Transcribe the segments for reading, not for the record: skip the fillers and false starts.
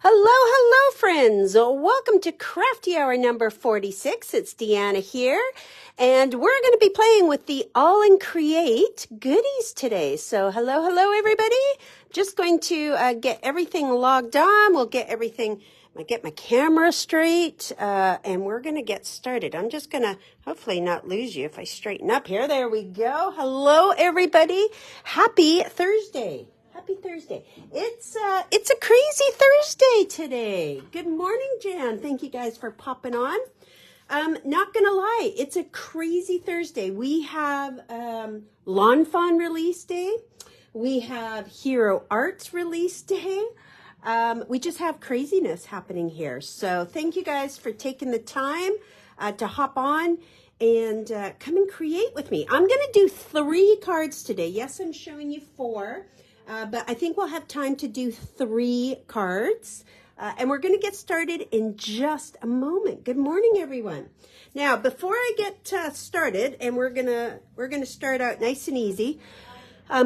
Hello, hello, friends. Welcome to Crafty Hour number 46. It's Deanna here, and we're going to be playing with the AALL Create goodies today. So hello, hello, everybody. Just going to get everything logged on. We'll get everything, get my camera straight, and we're going to get started. I'm just going to hopefully not lose you if I straighten up here. There we go. Hello, everybody. Happy Thursday. Happy Thursday. It's a crazy Thursday today. Good morning, Jan. Thank you guys for popping on. Not gonna lie, it's a crazy Thursday. We have Lawn Fawn release day. We have Hero Arts release day. We just have craziness happening here. So thank you guys for taking the time to hop on and come and create with me. I'm gonna do 3 cards today. Yes, I'm showing you 4. But I think we'll have time to do 3 cards. And we're going to get started in just a moment. Good morning, everyone. Now, before I get started, and we're gonna start out nice and easy.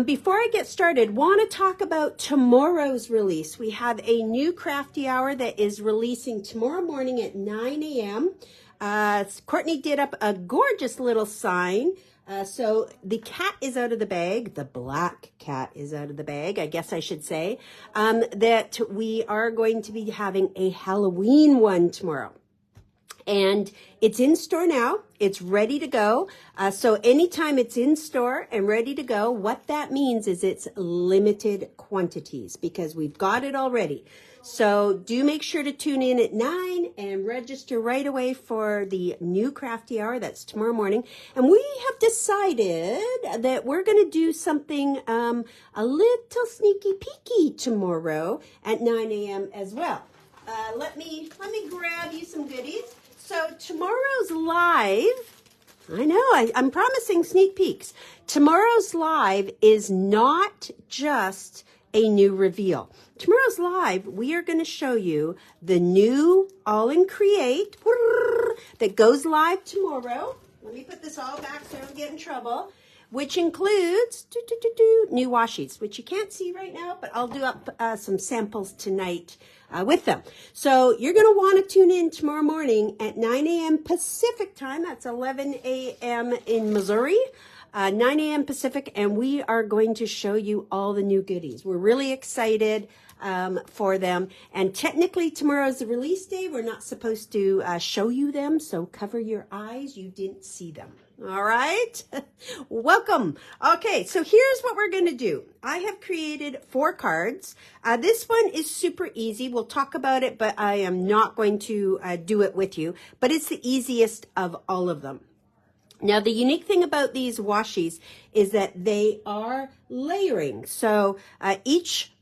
Before I get started, want to talk about tomorrow's release. We have a new Crafty Hour that is releasing tomorrow morning at 9 a.m. Courtney did up a gorgeous little sign. So the cat is out of the bag, the black cat is out of the bag, I guess I should say, that we are going to be having a Halloween one tomorrow. And it's in store now. It's ready to go. So anytime it's in store and ready to go, what that means is it's limited quantities because we've got it already. So do make sure to tune in at 9 and register right away for the new Crafty Hour. That's tomorrow morning. And we have decided that we're going to do something a little sneaky peeky tomorrow at 9 a.m. as well. Let me grab you some goodies. So tomorrow's live, I know, I'm promising sneak peeks. Tomorrow's live is not just a new reveal. Tomorrow's live, we are going to show you the new AALL Create that goes live tomorrow. Let me put this all back so I don't get in trouble. Which includes new washies, which you can't see right now, but I'll do up some samples tonight with them. So you're going to want to tune in tomorrow morning at 9 a.m. Pacific time. That's 11 a.m. in Missouri. 9 a.m. Pacific, and we are going to show you all the new goodies. We're really excited for them. And technically, tomorrow's the release day. We're not supposed to show you them, so cover your eyes. You didn't see them. All right? Welcome. Okay, so here's what we're going to do. I have created 4 cards. This one is super easy. We'll talk about it, but I am not going to do it with you. But it's the easiest of all of them. Now, the unique thing about these washies is that they are layering. So each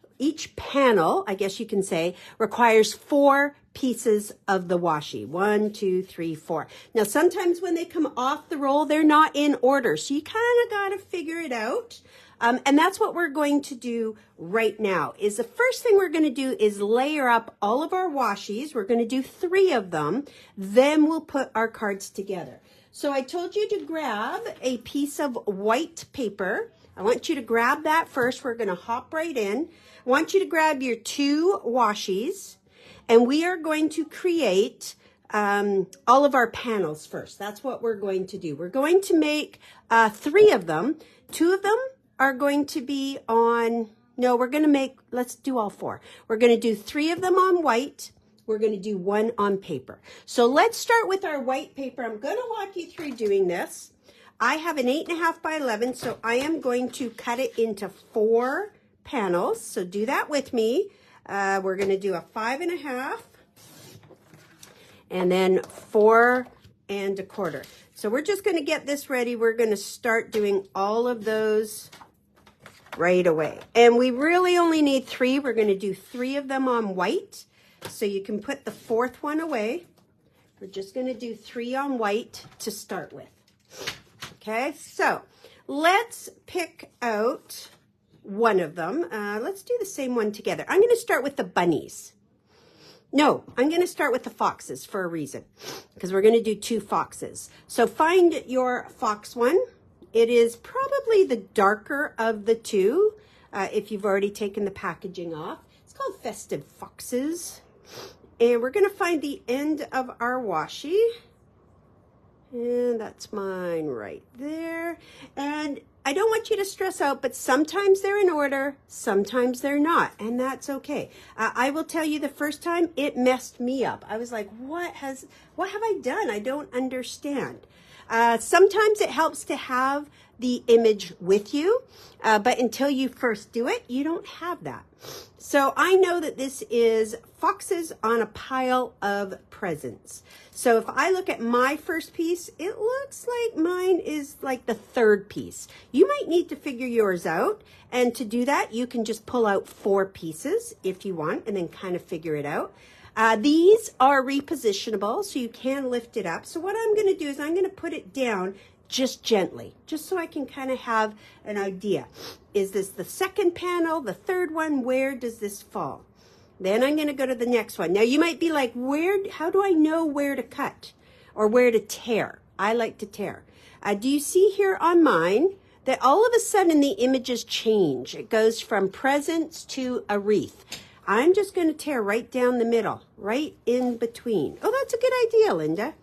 panel, I guess you can say, requires 4 pieces of the washi. 1, 2, 3, 4. Now, sometimes when they come off the roll, they're not in order. So you kind of got to figure it out. And that's what we're going to do right now. Is the first thing we're going to do is layer up all of our washies. We're going to do 3 of them. Then we'll put our cards together. So I told you to grab a piece of white paper. I want you to grab that first. We're going to hop right in. I want you to grab your 2 washies, and we are going to create all of our panels first. That's what we're going to do. We're going to make 3 of them. 2 of them are going to be on, no, we're going to make, let's do all 4. We're going to do 3 of them on white. We're going to do 1 on paper. So let's start with our white paper. I'm going to walk you through doing this. I have an 8.5 by 11, so I am going to cut it into 4 panels. So do that with me. We're going to do a 5.5 and then 4 1/4. So we're just going to get this ready. We're going to start doing all of those right away. And we really only need 3. We're going to do 3 of them on white. So you can put the 4th one away. We're just going to do 3 on white to start with. Okay, so let's pick out one of them. Let's do the same one together. I'm going to start with the bunnies. No, I'm going to start with the foxes for a reason, because we're going to do 2 foxes. So find your fox one. It is probably the darker of the 2 if you've already taken the packaging off. It's called Festive Foxes. And we're going to find the end of our washi. And that's mine right there. And I don't want you to stress out, but sometimes they're in order, sometimes they're not, and that's okay. I will tell you the first time it messed me up. I was like, what have I done? I don't understand. Sometimes it helps to have the image with you, but until you first do it, you don't have that. So I know that this is foxes on a pile of presents. So if I look at my first piece, it looks like mine is like the third piece. You might need to figure yours out. And to do that, you can just pull out 4 pieces if you want, and then kind of figure it out. These are repositionable, so you can lift it up. So what I'm going to do is I'm going to put it down just gently, just so I can kind of have an idea. Is this the second panel, the third one? Where does this fall? Then I'm going to go to the next one. Now you might be like, how do I know where to cut or where to tear? I like to tear. Do you see here on mine that all of a sudden the images change? It goes from presents to a wreath. I'm just going to tear right down the middle, right in between. Oh, that's a good idea, Linda.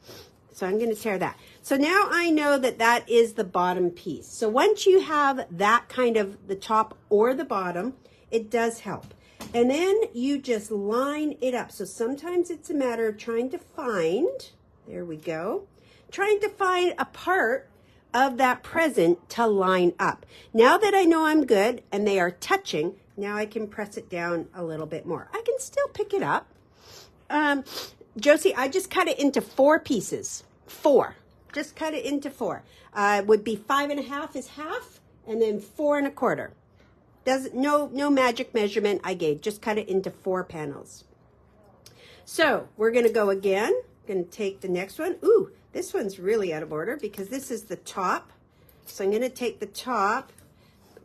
So I'm going to tear that. So now I know that that is the bottom piece. So once you have that kind of the top or the bottom, it does help. And then you just line it up. So sometimes it's a matter of trying to find, there we go, trying to find a part of that present to line up. Now that I know I'm good and they are touching, now I can press it down a little bit more. I can still pick it up. Josie, I just cut it into 4 pieces. 4. Just cut it into 4. Would be 5.5 is half, and then 4 1/4. No magic measurement I gave. Just cut it into 4 panels. So we're going to go again. Going to take the next one. Ooh, this one's really out of order because this is the top. So I'm going to take the top,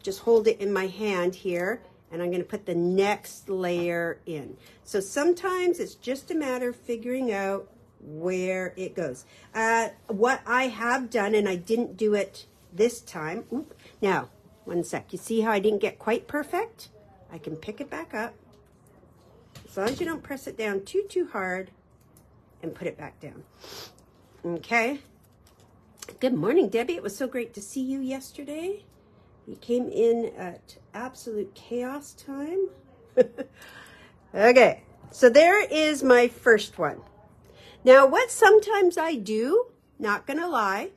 just hold it in my hand here, and I'm going to put the next layer in. So sometimes it's just a matter of figuring out where it goes. What I have done, and I didn't do it this time. Oop, now, 1 sec. You see how I didn't get quite perfect? I can pick it back up. As long as you don't press it down too hard and put it back down. Okay. Good morning, Debbie. It was so great to see you yesterday. You came in at absolute chaos time. Okay, so there is my first one. Now, what sometimes I do, not gonna lie,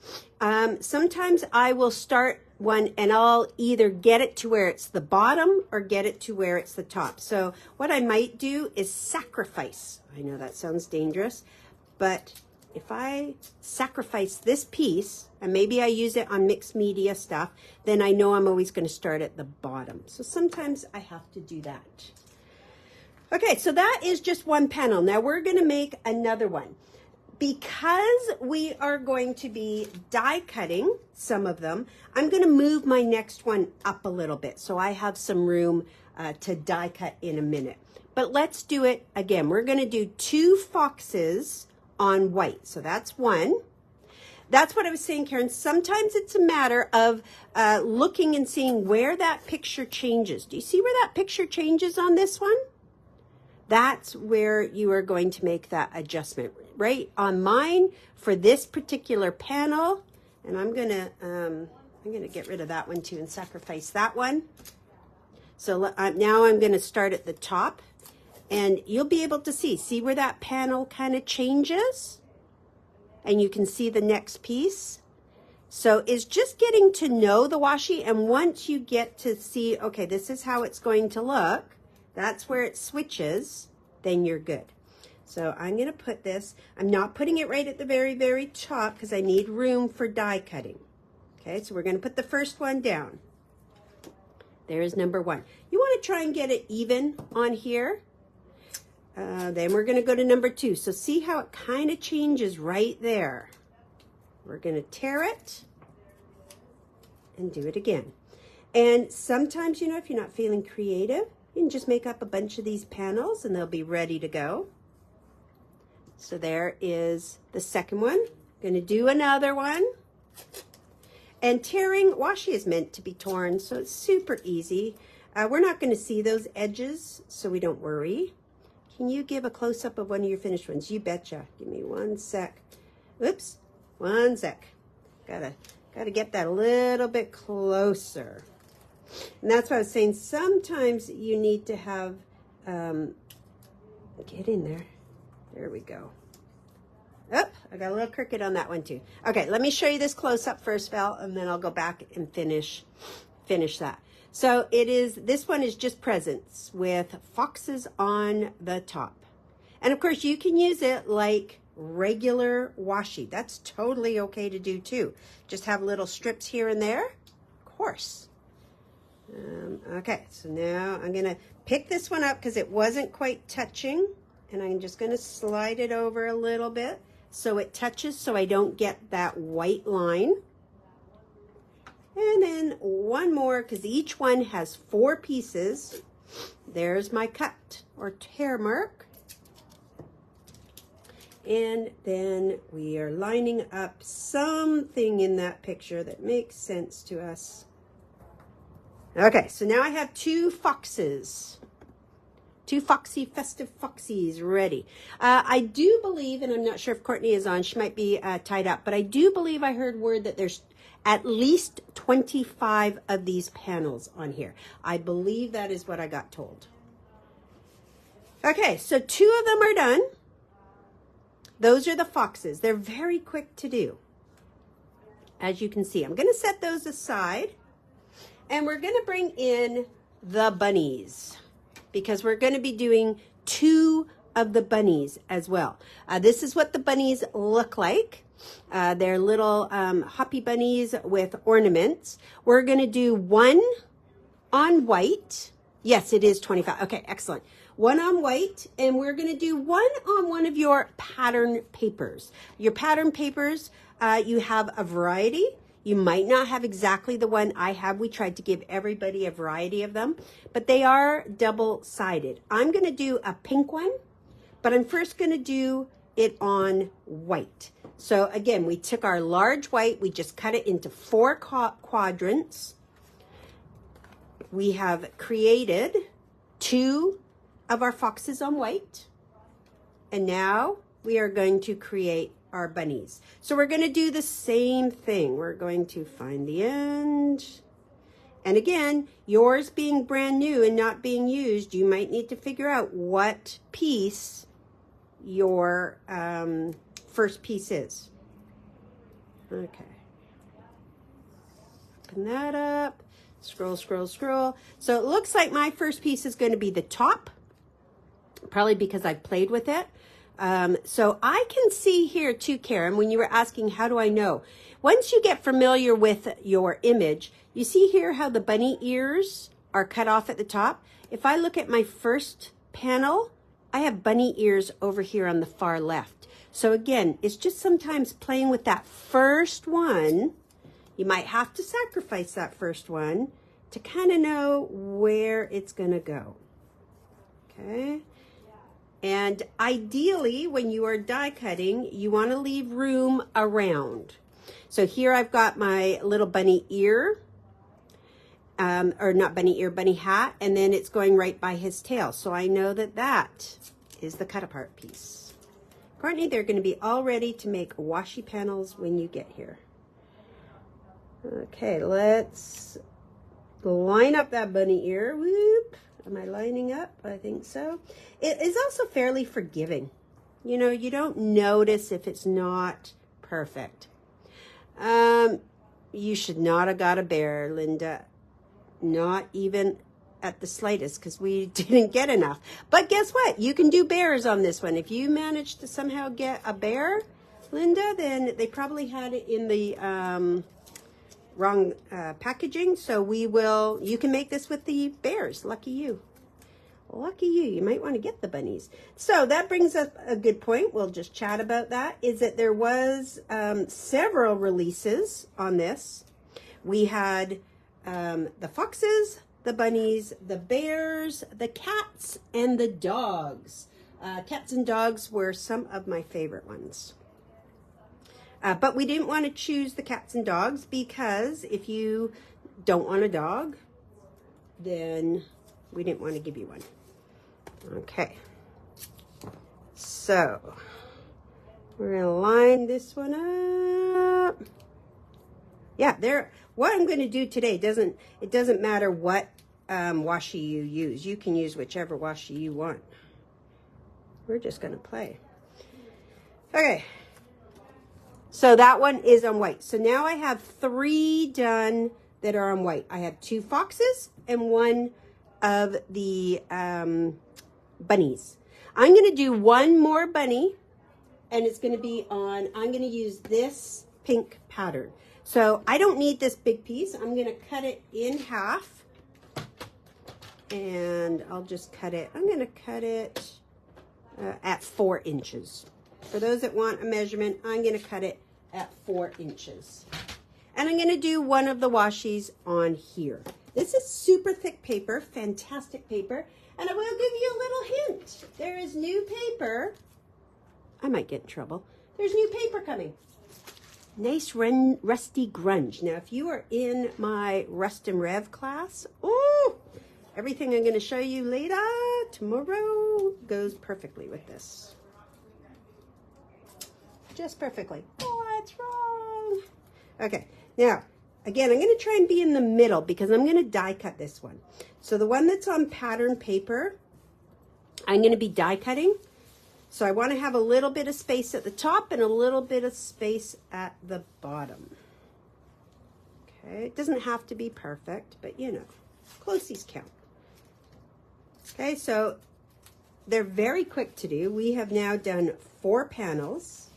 sometimes I will start one and I'll either get it to where it's the bottom or get it to where it's the top. So what I might do is sacrifice. I know that sounds dangerous, but if I sacrifice this piece, and maybe I use it on mixed media stuff, then I know I'm always going to start at the bottom. So sometimes I have to do that. Okay, so that is just one panel. Now we're going to make another one. Because we are going to be die cutting some of them, I'm going to move my next one up a little bit so I have some room to die cut in a minute. But let's do it again. We're going to do 2 foxes on white. So that's one. That's what I was saying, Karen. Sometimes it's a matter of looking and seeing where that picture changes. Do you see where that picture changes on this one? That's where you are going to make that adjustment. Right on mine for this particular panel, and I'm gonna get rid of that one too and sacrifice that one. So now I'm going to start at the top, and you'll be able to see where that panel kind of changes, and you can see the next piece. So it's just getting to know the washi, and once you get to see, okay, this is how it's going to look, that's where it switches, then you're good. So I'm going to put this, I'm not putting it right at the very, very top because I need room for die cutting. Okay, so we're going to put the first one down. There is number 1. You want to try and get it even on here. Then we're going to go to number 2. So see how it kind of changes right there. We're going to tear it and do it again. And sometimes, you know, if you're not feeling creative, you can just make up a bunch of these panels and they'll be ready to go. So there is the second one. Going to do another one. And tearing, washi is meant to be torn, so it's super easy. We're not going to see those edges, so we don't worry. Can you give a close-up of one of your finished ones? You betcha. Give me one sec. Oops, one sec. Gotta get that a little bit closer. And that's what I was saying. Sometimes you need to have, get in there. There we go. Oh, I got a little crooked on that one too. Okay, let me show you this close up first, Val, and then I'll go back and finish that. So this one is just presents with foxes on the top. And of course you can use it like regular washi. That's totally okay to do too. Just have little strips here and there, of course. Okay, so now I'm gonna pick this one up because it wasn't quite touching, and I'm just gonna slide it over a little bit so it touches, so I don't get that white line. And then one more, because each one has 4 pieces. There's my cut or tear mark. And then we are lining up something in that picture that makes sense to us. Okay, so now I have 2 foxes. 2 foxy, festive foxies ready. I do believe, and I'm not sure if Courtney is on, she might be tied up, but I do believe I heard word that there's at least 25 of these panels on here. I believe that is what I got told. Okay, so 2 of them are done. Those are the foxes. They're very quick to do. As you can see, I'm going to set those aside, and we're going to bring in the bunnies, because we're going to be doing 2 of the bunnies as well. This is what the bunnies look like. They're little hoppy bunnies with ornaments. We're going to do 1 on white. Yes, it is 25. Okay, excellent. 1 on white, and we're going to do 1 on one of your pattern papers. Your pattern papers, you have a variety. You might not have exactly the one I have. We tried to give everybody a variety of them, but they are double-sided. I'm going to do a pink one, but I'm first going to do it on white. So again, we took our large white, we just cut it into 4 quadrants. We have created 2 of our foxes on white, and now we are going to create our bunnies. So we're going to do the same thing. We're going to find the end, and again, yours being brand new and not being used, you might need to figure out what piece your first piece is. Okay, open that up, scroll, scroll, scroll. So it looks like my first piece is going to be the top, probably because I've played with it. So I can see here too, Karen, when you were asking, how do I know? Once you get familiar with your image, you see here how the bunny ears are cut off at the top. If I look at my first panel, I have bunny ears over here on the far left. So again, it's just sometimes playing with that first one. You might have to sacrifice that first one to kind of know where it's going to go. Okay. And ideally, when you are die cutting, you want to leave room around. So here I've got my little bunny ear, or not bunny ear, bunny hat, and then it's going right by his tail. So I know that that is the cut apart piece. Courtney, they're going to be all ready to make washi panels when you get here. Okay, let's line up that bunny ear. Whoop. Am I lining up? I think so. It is also fairly forgiving. You know, you don't notice if it's not perfect. You should not have got a bear, Linda. Not even at the slightest, because we didn't get enough. But guess what? You can do bears on this one. If you manage to somehow get a bear, Linda, then they probably had it in the wrong packaging. So you can make this with the bears. Lucky you. Lucky you. You might want to get the bunnies. So that brings up a good point. We'll just chat about that. Is that there was several releases on this. We had the foxes, the bunnies, the bears, the cats, and the dogs. Cats and dogs were some of my favorite ones. But we didn't want to choose the cats and dogs because if you don't want a dog, then we didn't want to give you one. Okay. So we're going to line this one up. Yeah, there. What I'm going to do today doesn't matter what washi you use. You can use whichever washi you want. We're just going to play. Okay. So that one is on white. So now I have 3 done that are on white. I have 2 foxes and 1 of the bunnies. I'm going to do 1 more bunny, and it's going to be on, I'm going to use this pink pattern. So I don't need this big piece. I'm going to cut it in half, and I'll just cut it. I'm going to cut it at 4 inches. For those that want a measurement, I'm going to cut it at 4 inches. And I'm going to do 1 of the washi's on here. This is super thick paper, fantastic paper. And I will give you a little hint. There is new paper. I might get in trouble. There's new paper coming. Nice rusty grunge. Now, if you are in my Rust and Rev class, ooh, everything I'm going to show you later, tomorrow, goes perfectly with this. Just perfectly. What's wrong? Okay, now, again, I'm going to try and be in the middle because I'm going to die cut this one. So the one that's on pattern paper, I'm going to be die cutting. So I want to have a little bit of space at the top and a little bit of space at the bottom. Okay, it doesn't have to be perfect, but you know, closies count. Okay, so they're very quick to do. We have now done 4 panels.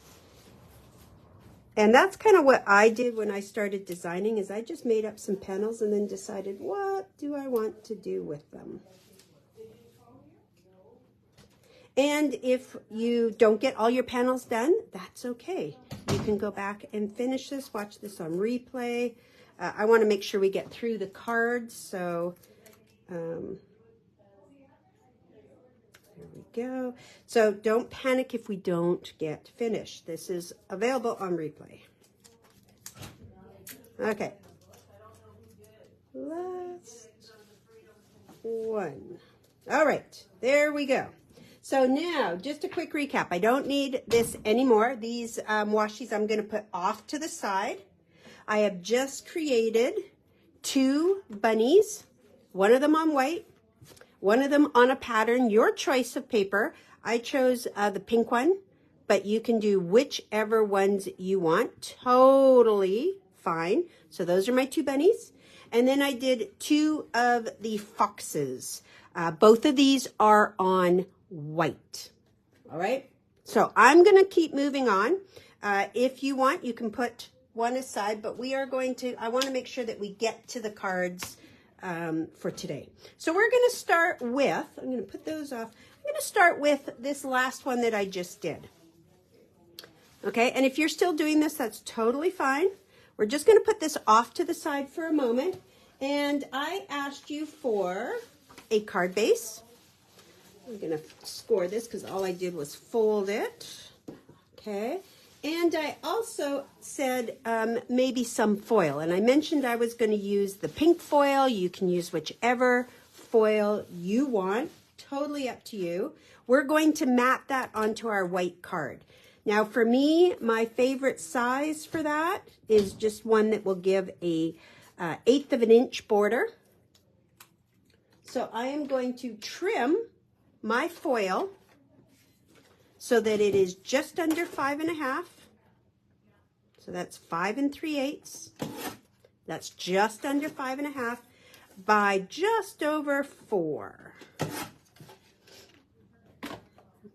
And that's kind of what I did when I started designing, is I just made up some panels and then decided, what do I want to do with them? And if you don't get all your panels done, that's okay. You can go back and finish this, watch this on replay. I want to make sure we get through the cards, so there we go. So don't panic if we don't get finished. This is available on replay. Okay. Last one. All right, there we go. So now, just a quick recap. I don't need this anymore. These washi's I'm going to put off to the side. I have just created 2 bunnies, 1 of them on white, 1 of them on a pattern, your choice of paper. I chose the pink one, but you can do whichever ones you want. Totally fine. So those are my 2 bunnies. And then I did 2 of the foxes. Both of these are on white. All right. So I'm going to keep moving on. If you want, you can put one aside, but we are going to, I want to make sure that we get to the cards for today. So we're going to start with, I'm going to put those off. I'm going to start with this last one that I just did. Okay. And if you're still doing this, that's totally fine. We're just going to put this off to the side for a moment. And I asked you for a card base. I'm going to score this because all I did was fold it. Okay. And I also said maybe some foil. And I mentioned I was going to use the pink foil. You can use whichever foil you want. Totally up to you. We're going to mat that onto our white card. Now for me, my favorite size for that is just one that will give a 1/8 of an inch border. So I am going to trim my foil so that it is just under 5 1/2. So that's 5 3/8. That's just under 5 1/2 by just over 4.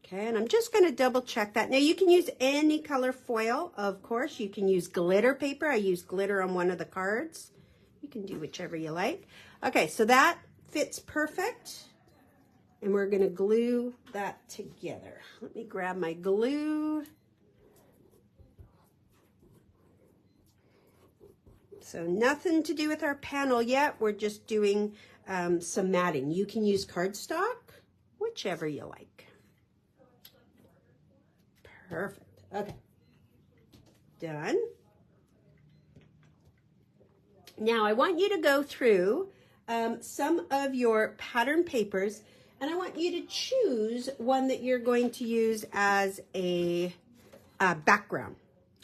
Okay, and I'm just going to double check that. Now you can use any color foil, of course. You can use glitter paper. I used glitter on one of the cards. You can do whichever you like. Okay, so that fits perfect. And we're going to glue that together. Let me grab my glue. So nothing to do with our panel yet. We're just doing some matting. You can use cardstock, whichever you like. Perfect. Okay. Done. Now I want you to go through some of your pattern papers And I want you to choose one that you're going to use as a background.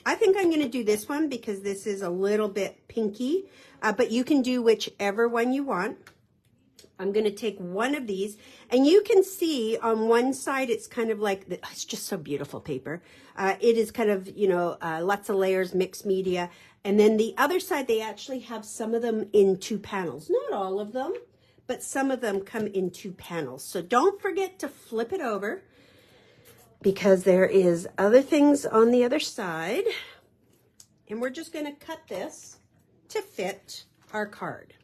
I think I'm going to do this one because this is a little bit pinky, but you can do whichever one you want. I'm going to take one of these, and you can see on one side it's kind of like, it's just so beautiful paper. It is kind of, you know, lots of layers, mixed media. And then the other side, they actually have some of them in 2 panels. Not all of them, but some of them come in 2 panels. So don't forget to flip it over, because there is other things on the other side. And we're just going to cut this to fit our card.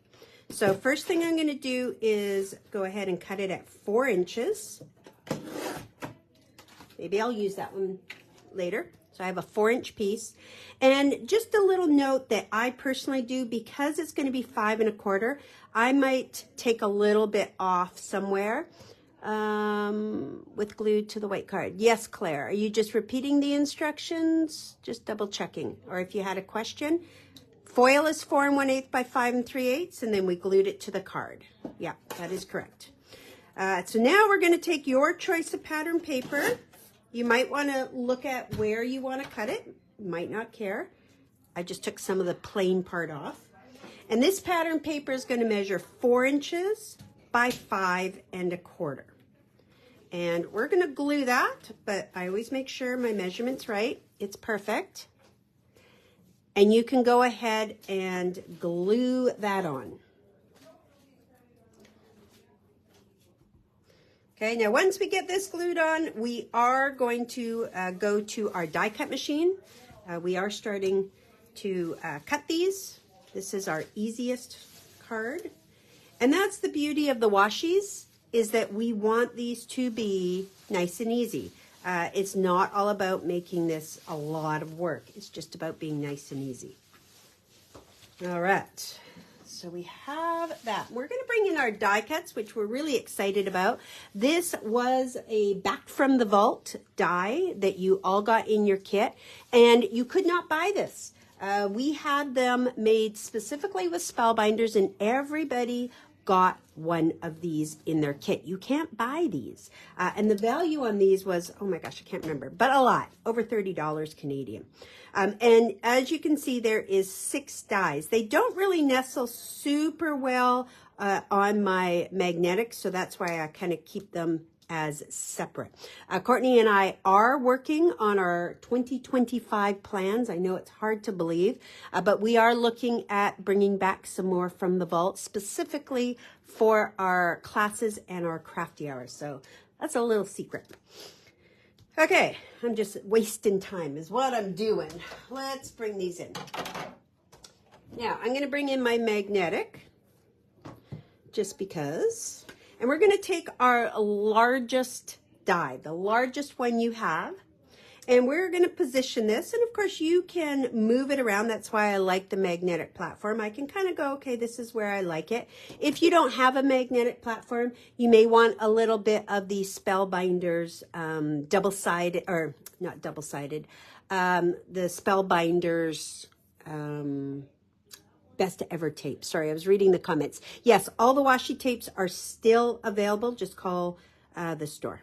So first thing I'm going to do is go ahead and cut it at 4 inches. Maybe I'll use that one later. So I have a 4-inch piece. And just a little note that I personally do, because it's going to be 5 1/4, I might take a little bit off somewhere with glue to the white card. Yes, Claire, are you just repeating the instructions? Just double checking. Or if you had a question. Foil is 4 1/8 by 5 3/8, and then we glued it to the card. Yeah, that is correct. So now we're going to take your choice of pattern paper. You might want to look at where you want to cut it. You might not care. I just took some of the plain part off. And this pattern paper is going to measure 4 inches by 5 1/4. And we're going to glue that, but I always make sure my measurement's right. It's perfect. And you can go ahead and glue that on. Okay, now once we get this glued on, we are going to go to our die cut machine. We are starting to cut these. This is our easiest card. And that's the beauty of the washies, is that we want these to be nice and easy. It's not all about making this a lot of work. It's just about being nice and easy. All right, so we have that. We're going to bring in our die cuts, which we're really excited about. This was a back from the vault die that you all got in your kit, and you could not buy this. We had them made specifically with spellbinders, and everybody got one of these in their kit. You can't buy these. And the value on these was, oh my gosh, I can't remember, but a lot, over $30 Canadian. And as you can see, there is 6 dies. They don't really nestle super well on my magnetic, so that's why I kind of keep them as separate. Courtney and I are working on our 2025 plans. I know it's hard to believe, but we are looking at bringing back some more from the vault, specifically for our classes and our crafty hours. So that's a little secret. Okay, I'm just wasting time is what I'm doing. Let's bring these in. Now, I'm going to bring in my magnetic just because. And we're going to take our largest die, the largest one you have, and we're going to position this. And of course, you can move it around. That's why I like the magnetic platform. I can kind of go, okay, this is where I like it. If you don't have a magnetic platform, you may want a little bit of the Spellbinders double-sided, or not double-sided, the Spellbinders best ever tape. Sorry, I was reading the comments. Yes, all the washi tapes are still available. Just call the store.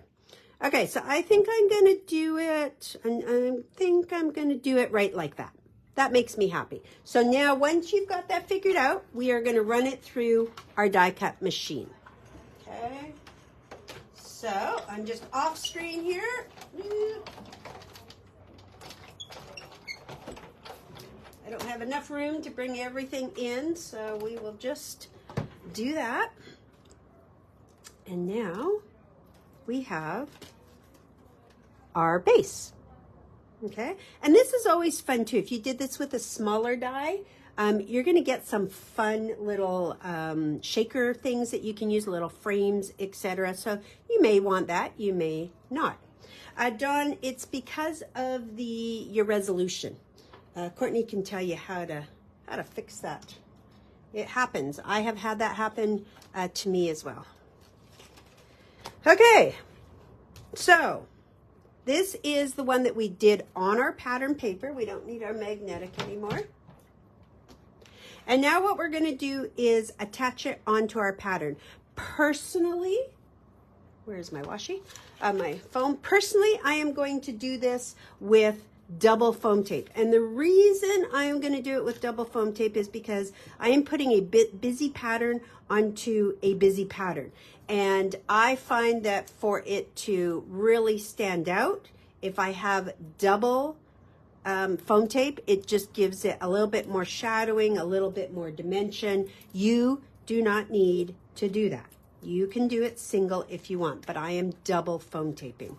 Okay, so I think I'm going to do it, and I think I'm going to do it right like that. That makes me happy. So now once you've got that figured out, we are going to run it through our die cut machine. Okay, so I'm just off screen here. I don't have enough room to bring everything in, so we will just do that. And now we have our base. Okay, and this is always fun too. If you did this with a smaller die, you're going to get some fun little shaker things that you can use, little frames, etc. So you may want that, you may not. Dawn, it's because of your resolution. Courtney can tell you how to fix that. It happens. I have had that happen to me as well. Okay, so this is the one that we did on our pattern paper. We don't need our magnetic anymore. And now what we're going to do is attach it onto our pattern. Personally, where's my washi? My foam. Personally, I am going to do this with double foam tape. And the reason I am going to do it with double foam tape is because I am putting a busy pattern onto a busy pattern. And I find that for it to really stand out, if I have double foam tape, it just gives it a little bit more shadowing, a little bit more dimension. You do not need to do that. You can do it single if you want, but I am double foam taping.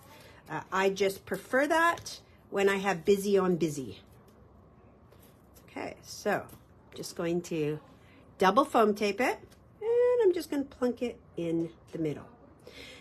I just prefer that when I have busy on busy. Okay, so just going to double foam tape it, and I'm just going to plunk it in the middle.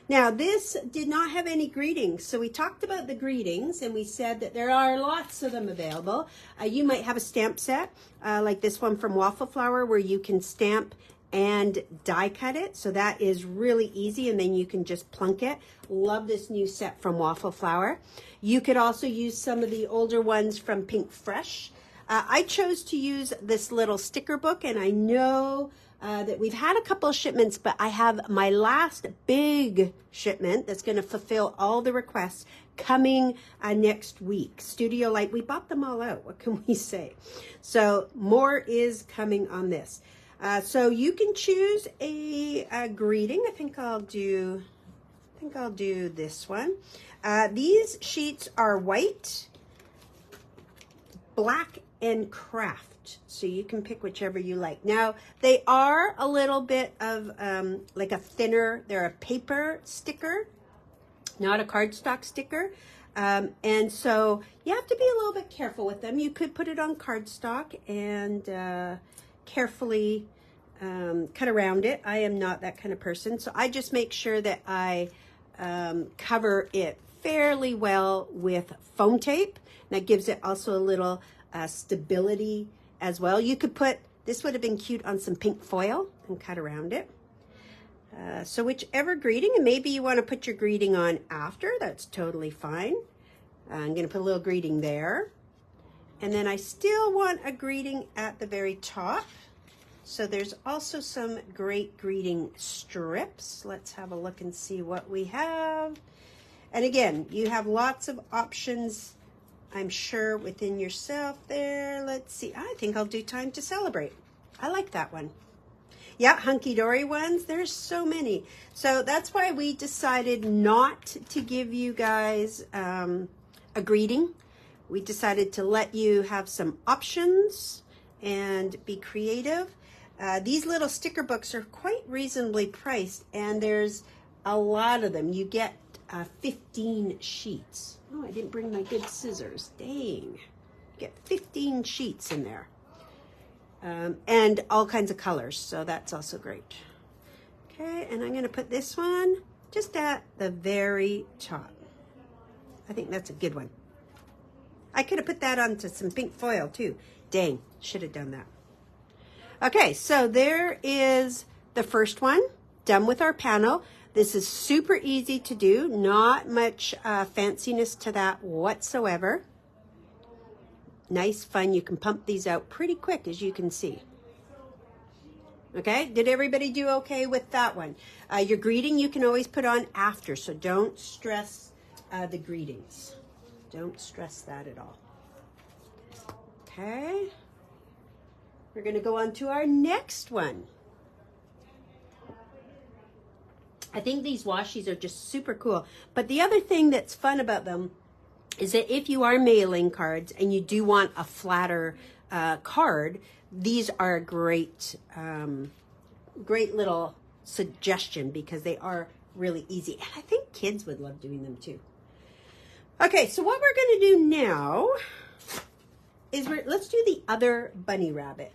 Now, this did not have any greetings, so we talked about the greetings, and we said that there are lots of them available. You might have a stamp set, like this one from Waffle Flower, where you can stamp and die cut it, so that is really easy, and then you can just plunk it. Love this new set from Waffle Flower. You could also use some of the older ones from Pink Fresh. I chose to use this little sticker book, and I know that we've had a couple of shipments, but I have my last big shipment that's going to fulfill all the requests coming next week. Studio Light, we bought them all out. What can we say? So more is coming on this. So you can choose a greeting. I think I'll do this one. These sheets are white, black, and craft. So you can pick whichever you like. Now, they are a little bit of like a thinner, they're a paper sticker, not a cardstock sticker. And so you have to be a little bit careful with them. You could put it on cardstock and carefully cut around it. I am not that kind of person. So I just make sure that I cover it fairly well with foam tape. And that gives it also a little stability as well. You could put, this would have been cute on some pink foil and cut around it. So whichever greeting, and maybe you want to put your greeting on after, that's totally fine. I'm going to put a little greeting there. And then I still want a greeting at the very top. So there's also some great greeting strips. Let's have a look and see what we have. And again, you have lots of options, I'm sure, within yourself there. Let's see. I think I'll do Time to Celebrate. I like that one. Yeah, hunky-dory ones. There's so many. So that's why we decided not to give you guys a greeting. We decided to let you have some options and be creative. These little sticker books are quite reasonably priced, and there's a lot of them. You get 15 sheets. Oh, I didn't bring my good scissors. Dang. You get 15 sheets in there. And all kinds of colors, so that's also great. Okay, and I'm going to put this one just at the very top. I think that's a good one. I could have put that onto some pink foil too. Dang, should have done that. Okay, so there is the first one, done with our panel. This is super easy to do, not much fanciness to that whatsoever. Nice, fun. You can pump these out pretty quick, as you can see. Okay, did everybody do okay with that one? Your greeting you can always put on after, so don't stress the greetings. Don't stress that at all. Okay, we're going to go on to our next one. I think these washies are just super cool. But the other thing that's fun about them is that if you are mailing cards and you do want a flatter card, these are a great, great little suggestion because they are really easy. And I think kids would love doing them too. Okay, so what we're going to do now is let's do the other bunny rabbit.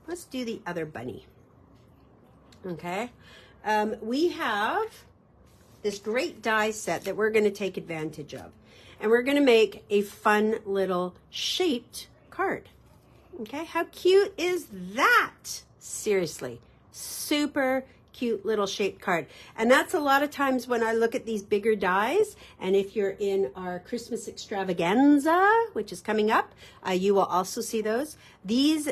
Let's do the other bunny. Okay, we have this great die set that we're going to take advantage of. And we're going to make a fun little shaped card. Okay, how cute is that? Seriously, super cute little shaped card. And that's a lot of times when I look at these bigger dies, and if you're in our Christmas extravaganza, which is coming up, you will also see those. These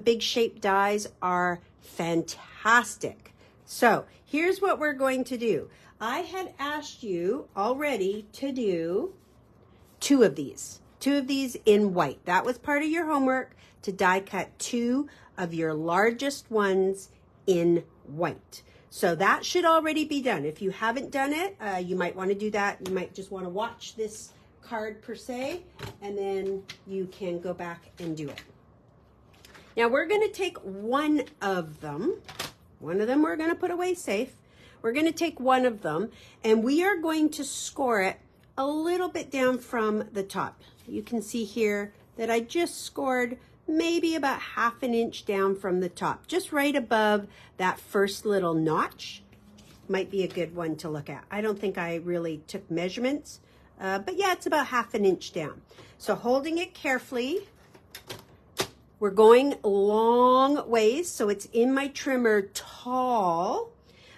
big shaped dies are fantastic. So here's what we're going to do. I had asked you already to do two of these in white. That was part of your homework, to die cut 2 of your largest ones in white. So that should already be done. If you haven't done it, you might want to do that. You might just want to watch this card per se, and then you can go back and do it. Now we're going to take one of them. One of them we're going to put away safe. We're going to take one of them, and we are going to score it a little bit down from the top. You can see here that I just scored maybe about 1/2 inch down from the top, just right above that first little notch. Might be a good one to look at. I don't think I really took measurements, but yeah, it's about 1/2 inch down. So holding it carefully, we're going long ways, so it's in my trimmer tall.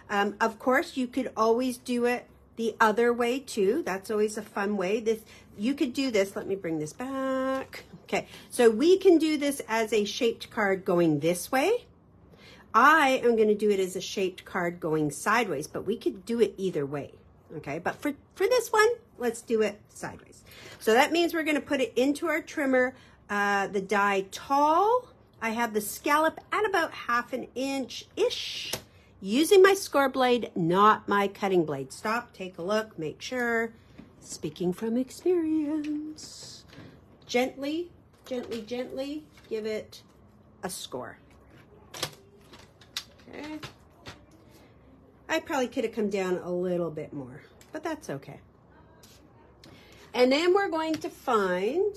Of course, you could always do it the other way too. That's always a fun way. You could do this. Let me bring this back. Okay, so we can do this as a shaped card going this way. I am going to do it as a shaped card going sideways, but we could do it either way. Okay, but for this one, let's do it sideways. So that means we're going to put it into our trimmer, the die tall. I have the scallop at about 1/2 inch-ish. Using my score blade, not my cutting blade. Stop, take a look, make sure. Speaking from experience. Gently, gently, gently give it a score. Okay. I probably could have come down a little bit more, but that's okay. And then we're going to find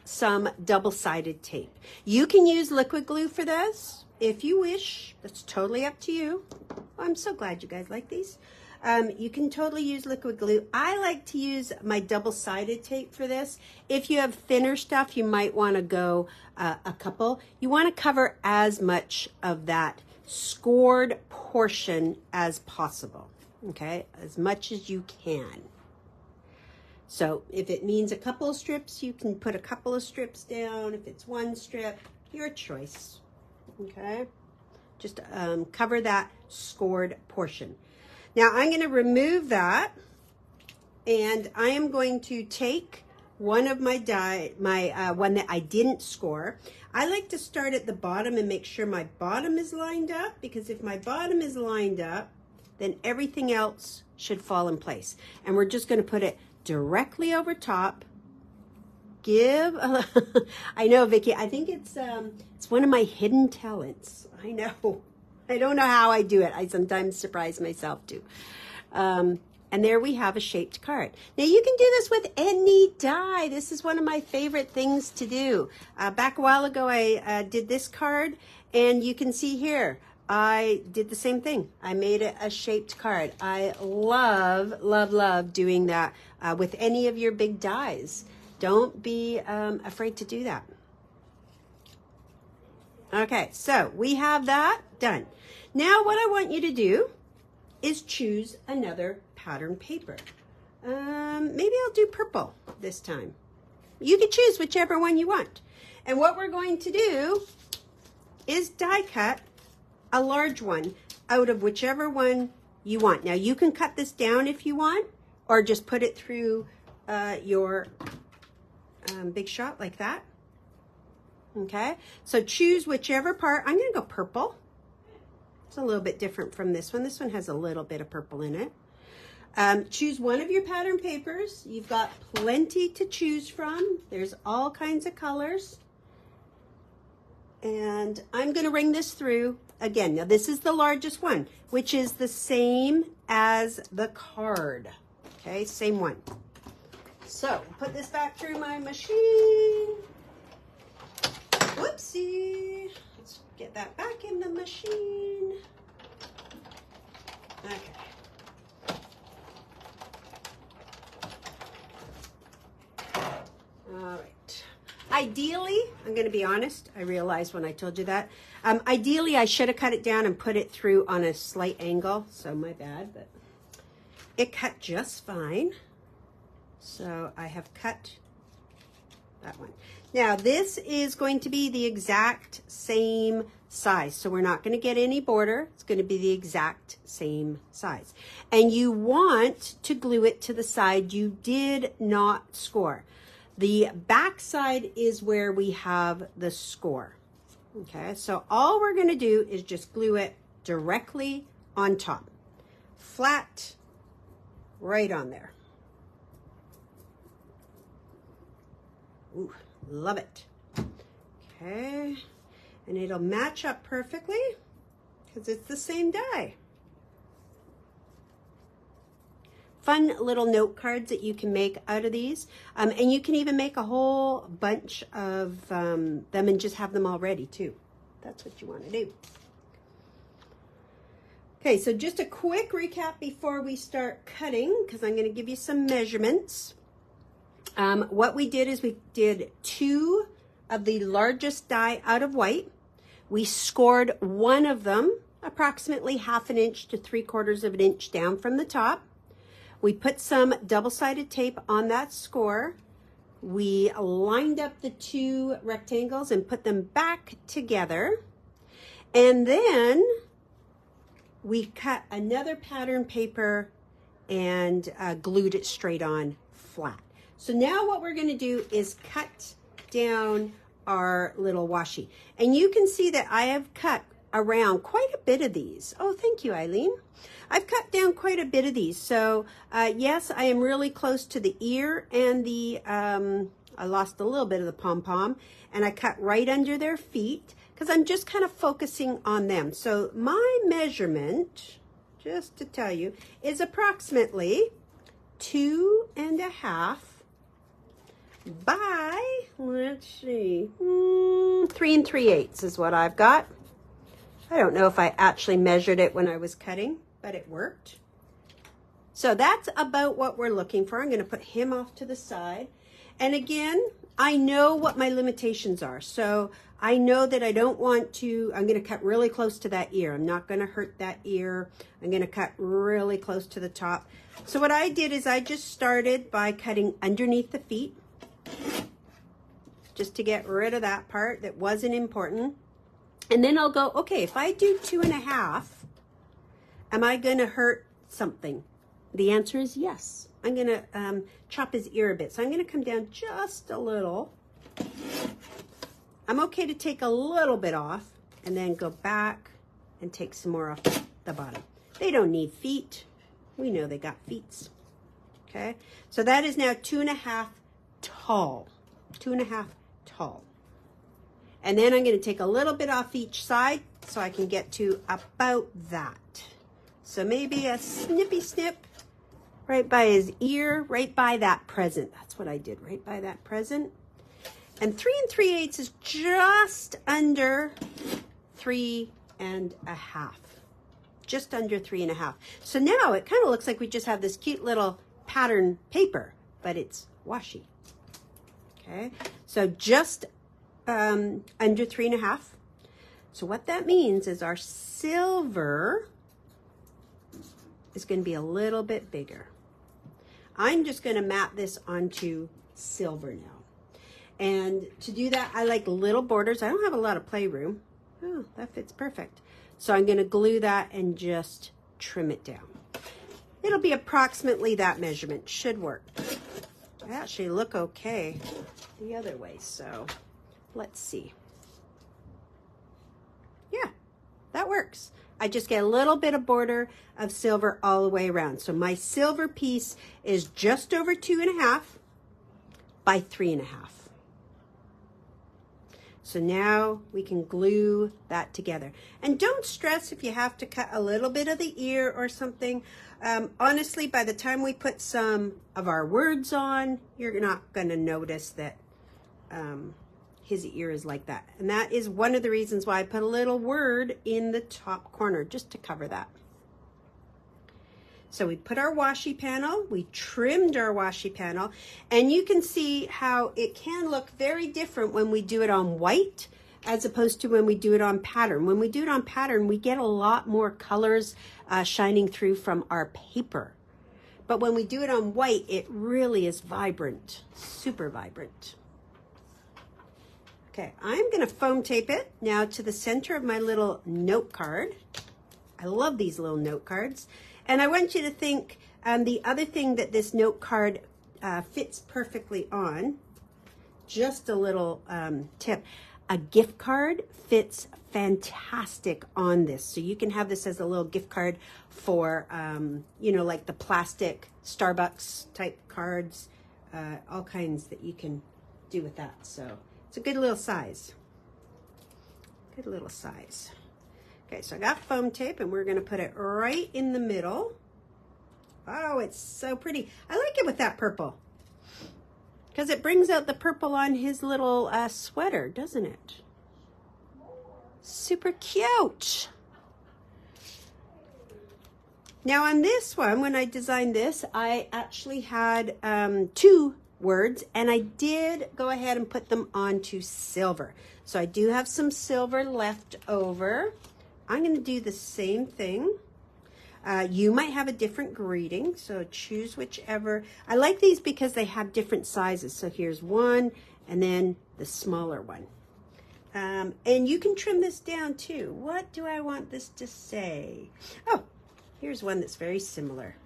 some double-sided tape. You can use liquid glue for this if you wish. That's totally up to you. I'm so glad you guys like these. You can totally use liquid glue. I like to use my double-sided tape for this. If you have thinner stuff, you might want to go a couple. You want to cover as much of that scored portion as possible, okay? As much as you can. So if it means a couple of strips, you can put a couple of strips down. If it's one strip, your choice, okay? Just cover that scored portion. Now I'm going to remove that, and I am going to take one of my one that I didn't score. I like to start at the bottom and make sure my bottom is lined up, because if my bottom is lined up, then everything else should fall in place. And we're just going to put it directly over top. I know, Vicki, I think it's one of my hidden talents. I know. I don't know how I do it. I sometimes surprise myself too. And there we have a shaped card. Now you can do this with any die. This is one of my favorite things to do. Back a while ago, I did this card, and you can see here, I did the same thing. I made it a shaped card. I love, love, love doing that with any of your big dies. Don't be afraid to do that. Okay, so we have that done. Now what I want you to do is choose another pattern paper. Maybe I'll do purple this time. You can choose whichever one you want. And what we're going to do is die cut a large one out of whichever one you want. Now you can cut this down if you want, or just put it through your big shot like that. Okay, so choose whichever part. I'm going to go purple. It's a little bit different from this one. This one has a little bit of purple in it. Choose one of your pattern papers. You've got plenty to choose from. There's all kinds of colors. And I'm going to ring this through again. Now this is the largest one, which is the same as the card. Okay, same one. So put this back through my machine. Whoopsie. Let's get that back in the machine. Okay. All right. Ideally, I'm going to be honest, I realized when I told you that. Ideally, I should have cut it down and put it through on a slight angle, so my bad, but it cut just fine. So I have cut that one. Now this is going to be the exact same size. So we're not going to get any border. It's going to be the exact same size. And you want to glue it to the side you did not score. The back side is where we have the score. Okay, so all we're going to do is just glue it directly on top. Flat, right on there. Ooh, love it. Okay, and it'll match up perfectly because it's the same die. Fun little note cards that you can make out of these. And you can even make a whole bunch of them and just have them all ready too. That's what you want to do. Okay, so just a quick recap before we start cutting, because I'm going to give you some measurements. What we did is we did 2 of the largest die out of white. We scored one of them approximately 1/2 inch to 3/4 inch down from the top. We put some double-sided tape on that score. We lined up the 2 rectangles and put them back together. And then we cut another pattern paper and glued it straight on flat. So now what we're going to do is cut down our little washi. And you can see that I have cut around quite a bit of these. Oh, thank you, Eileen. I've cut down quite a bit of these. So yes, I am really close to the ear and the, I lost a little bit of the pom-pom, and I cut right under their feet because I'm just kind of focusing on them. So my measurement, just to tell you, is approximately 2.5 by, let's see, 3 3/8 is what I've got. I don't know if I actually measured it when I was cutting, but it worked. So that's about what we're looking for. I'm going to put him off to the side. And again, I know what my limitations are. So I know that I don't want to, I'm going to cut really close to that ear. I'm not going to hurt that ear. I'm going to cut really close to the top. So what I did is I just started by cutting underneath the feet, just to get rid of that part that wasn't important. And then I'll go, okay, if I do 2.5, am I going to hurt something? The answer is yes. I'm going to chop his ear a bit. So I'm going to come down just a little. I'm okay to take a little bit off and then go back and take some more off the bottom. They don't need feet. We know they got feet. Okay, so that is now 2.5 tall. 2.5 tall. And then I'm going to take a little bit off each side so I can get to about that. So maybe a snippy snip right by his ear, right by that present. That's what I did, right by that present. And 3 3/8 is just under 3.5. Just under 3.5. So now it kind of looks like we just have this cute little pattern paper, but it's washi. Okay, so just under 3.5. So what that means is our silver is going to be a little bit bigger. I'm just going to map this onto silver now. And to do that, I like little borders. I don't have a lot of playroom. Oh, that fits perfect. So I'm going to glue that and just trim it down. It'll be approximately that measurement. Should work. I actually look okay the other way, so let's see. Yeah, that works. I just get a little bit of border of silver all the way around. So my silver piece is just over 2.5 by 3.5. So now we can glue that together. And don't stress if you have to cut a little bit of the ear or something. Honestly, by the time we put some of our words on, you're not going to notice that his ear is like that. And that is one of the reasons why I put a little word in the top corner, just to cover that. So we put our washi panel, we trimmed our washi panel, and you can see how it can look very different when we do it on white as opposed to when we do it on pattern. When we do it on pattern, we get a lot more colors shining through from our paper. But when we do it on white, it really is vibrant, super vibrant. Okay, I'm going to foam tape it now to the center of my little note card. I love these little note cards. And I want you to think the other thing that this note card fits perfectly on, just a little tip, a gift card fits fantastic on this. So you can have this as a little gift card for, you know, like the plastic Starbucks type cards, all kinds that you can do with that. So it's a good little size. Good little size. Okay, so I got foam tape and we're going to put it right in the middle. Oh, it's so pretty. I like it with that purple because it brings out the purple on his little sweater, doesn't it? Super cute. Now on this one, when I designed this, I actually had 2 words and I did go ahead and put them onto silver. So I do have some silver left over. I'm going to do the same thing. You might have a different greeting, so choose whichever. I like these because they have different sizes. So here's one and then the smaller one. And you can trim this down too. What do I want this to say? Oh, here's one that's very similar.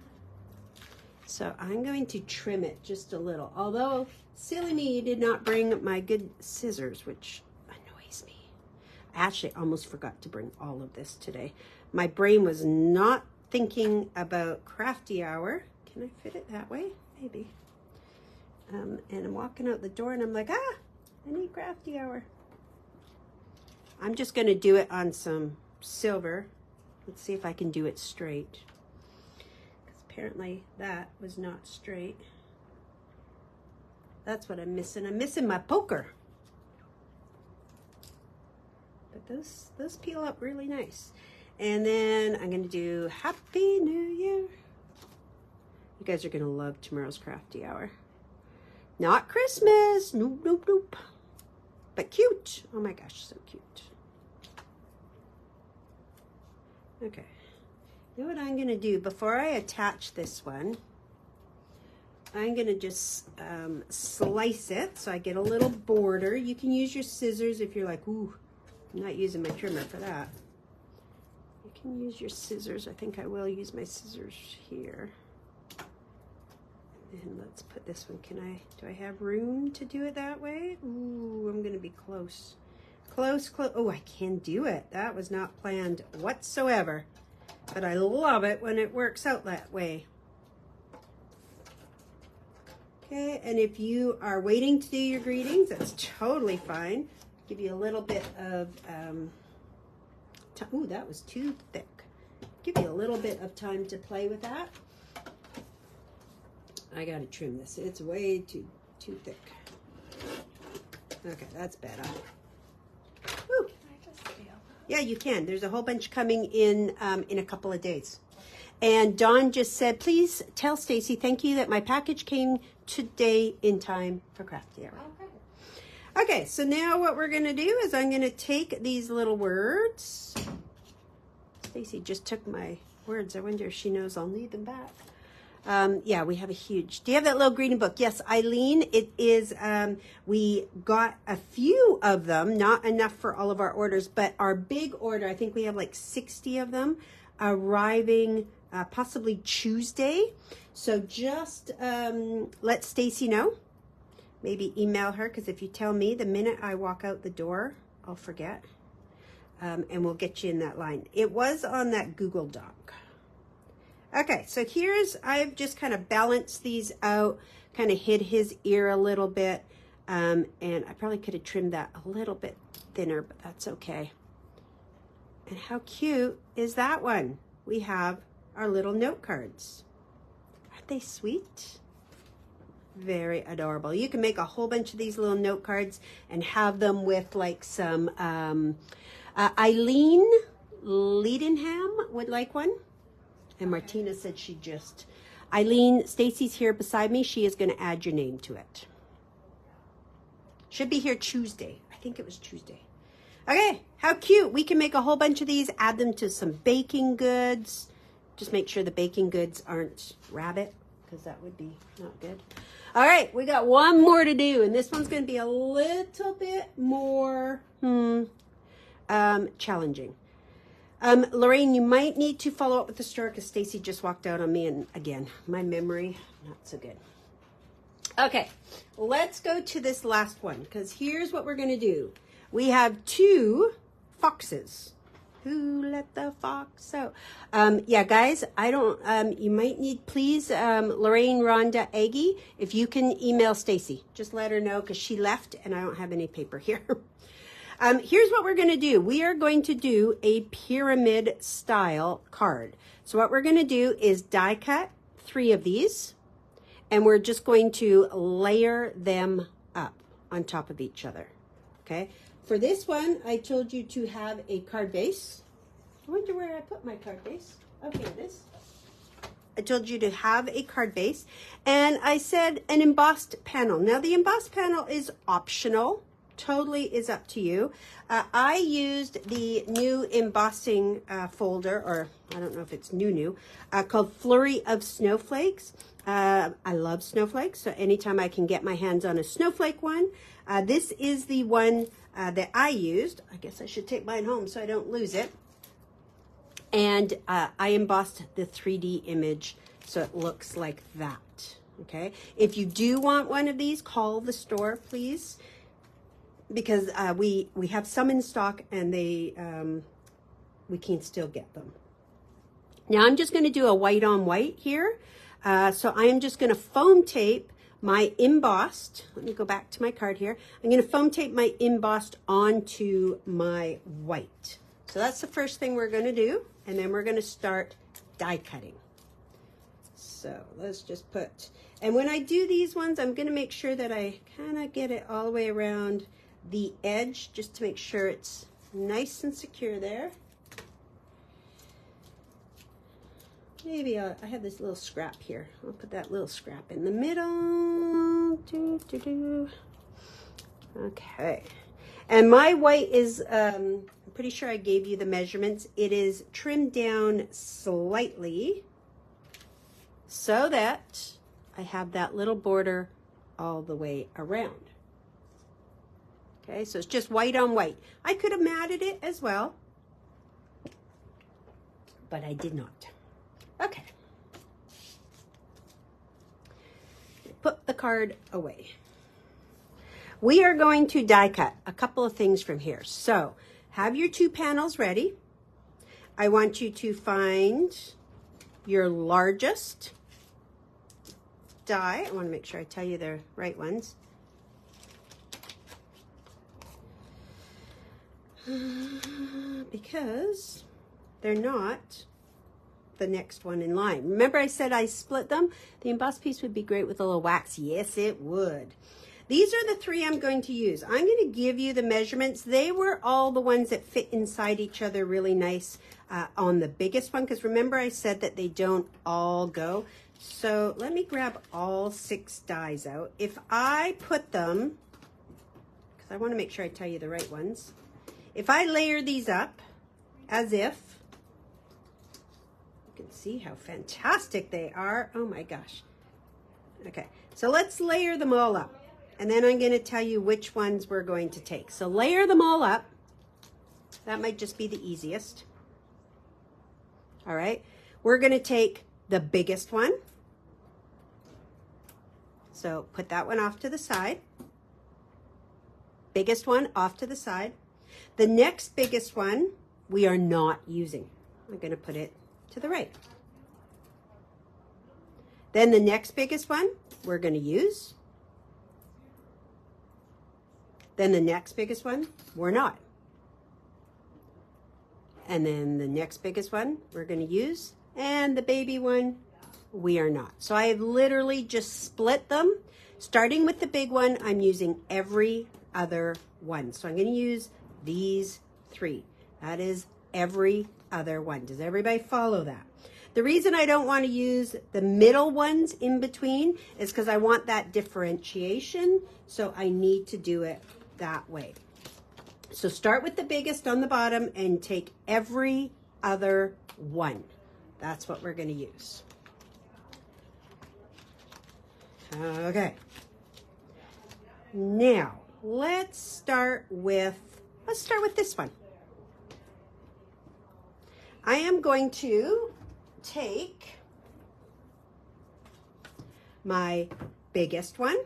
So I'm going to trim it just a little. Although, silly me, did not bring my good scissors, which annoys me. I actually almost forgot to bring all of this today. My brain was not thinking about Crafty Hour. Can I fit it that way? Maybe. And I'm walking out the door and I'm like, I need Crafty Hour. I'm just going to do it on some silver. Let's see if I can do it straight. Because apparently that was not straight. That's what I'm missing. I'm missing my poker. But those peel up really nice. And then I'm going to do Happy New Year. You guys are going to love tomorrow's Crafty Hour. Not Christmas. Nope, nope, nope. But cute. Oh my gosh, so cute. Okay. You know what I'm going to do? Before I attach this one, I'm going to just slice it so I get a little border. You can use your scissors if you're like, ooh, I'm not using my trimmer for that. You can use your scissors. I think I will use my scissors here. And let's put this one. Do I have room to do it that way? Ooh, I'm going to be close. Close. Oh, I can do it. That was not planned whatsoever. But I love it when it works out that way. Okay, and if you are waiting to do your greetings, that's totally fine. Give you a little bit of, ooh, that was too thick. Give you a little bit of time to play with that. I gotta trim this. It's way too thick. Okay, that's better. Woo. Can I just steal that? Yeah, you can. There's a whole bunch coming in a couple of days. And Dawn just said, please tell Stacy, thank you that my package came today in time for Crafty Hour. Okay. Okay, so now what we're going to do is I'm going to take these little words. Stacy just took my words. I wonder if she knows I'll need them back. Yeah, we have a huge. Do you have that little greeting book? Yes, Eileen, it is, we got a few of them, not enough for all of our orders, but our big order, I think we have like 60 of them arriving possibly Tuesday. So just let Stacy know. Maybe email her, because if you tell me the minute I walk out the door, I'll forget. And we'll get you in that line. It was on that Google Doc. Okay, so I've just kind of balanced these out, kind of hid his ear a little bit. And I probably could have trimmed that a little bit thinner, but that's okay. And how cute is that one? We have our little note cards. Aren't they sweet? Very adorable. You can make a whole bunch of these little note cards and have them with like some, Eileen Leadenham would like one. And Martina said Eileen, Stacy's here beside me. She is going to add your name to it. Should be here Tuesday. I think it was Tuesday. Okay, how cute. We can make a whole bunch of these, add them to some baking goods. Just make sure the baking goods aren't rabbit, because that would be not good. All right, we got one more to do, and this one's going to be a little bit more challenging. Lorraine, you might need to follow up with the store because Stacy just walked out on me, and again, my memory, not so good. Okay, let's go to this last one because here's what we're going to do. We have 2 foxes. Who let the fox out? Yeah, guys, I don't, you might need, please, Lorraine, Rhonda, Aggie, if you can email Stacy, just let her know because she left and I don't have any paper here. Here's what we're going to do. We are going to do a pyramid style card. So what we're going to do is die cut 3 of these and we're just going to layer them up on top of each other. Okay. For this one, I told you to have a card base. I wonder where I put my card base. Okay, it is. I told you to have a card base. And I said an embossed panel. Now, the embossed panel is optional. Totally is up to you. I used the new embossing folder, or I don't know if it's new, called Flurry of Snowflakes. I love snowflakes, so anytime I can get my hands on a snowflake one, this is the one that I used. I guess I should take mine home so I don't lose it. And I embossed the 3D image so it looks like that. Okay. If you do want one of these, call the store, please, because we have some in stock and they we can still get them. Now I'm just going to do a white on white here. So I am just going to foam tape my embossed, let me go back to my card here. I'm going to foam tape my embossed onto my white. So that's the first thing we're going to do. And then we're going to start die cutting. So let's just put, and when I do these ones, I'm going to make sure that I kind of get it all the way around the edge just to make sure it's nice and secure there. Maybe I have this little scrap here. I'll put that little scrap in the middle. Okay. And my white is, I'm pretty sure I gave you the measurements. It is trimmed down slightly so that I have that little border all the way around. Okay, so it's just white on white. I could have matted it as well, but I did not. Okay. Put the card away. We are going to die cut a couple of things from here. So have your 2 panels ready. I want you to find your largest die. I want to make sure I tell you the right ones. Because they're not the next one in line. Remember I said I split them? The embossed piece would be great with a little wax. Yes, it would. These are the 3 I'm going to use. I'm going to give you the measurements. They were all the ones that fit inside each other really nice on the biggest one, because remember I said that they don't all go. So let me grab all 6 dies out. If I put them, because I want to make sure I tell you the right ones. If I layer these up as if, you can see how fantastic they are. Oh my gosh. Okay, so let's layer them all up. And then I'm going to tell you which ones we're going to take. So layer them all up. That might just be the easiest. All right. We're going to take the biggest one. So put that one off to the side. Biggest one off to the side. The next biggest one we are not using. I'm going to put it to the right. Then the next biggest one we're going to use. Then the next biggest one, we're not. And then the next biggest one, we're going to use. And the baby one, we are not. So I have literally just split them. Starting with the big one, I'm using every other one. So I'm going to use these 3. That is every other one. Does everybody follow that? The reason I don't want to use the middle ones in between is because I want that differentiation. So I need to do it that way. So start with the biggest on the bottom and take every other one. That's what we're going to use. Okay. Now, let's start with this one. I am going to take my biggest one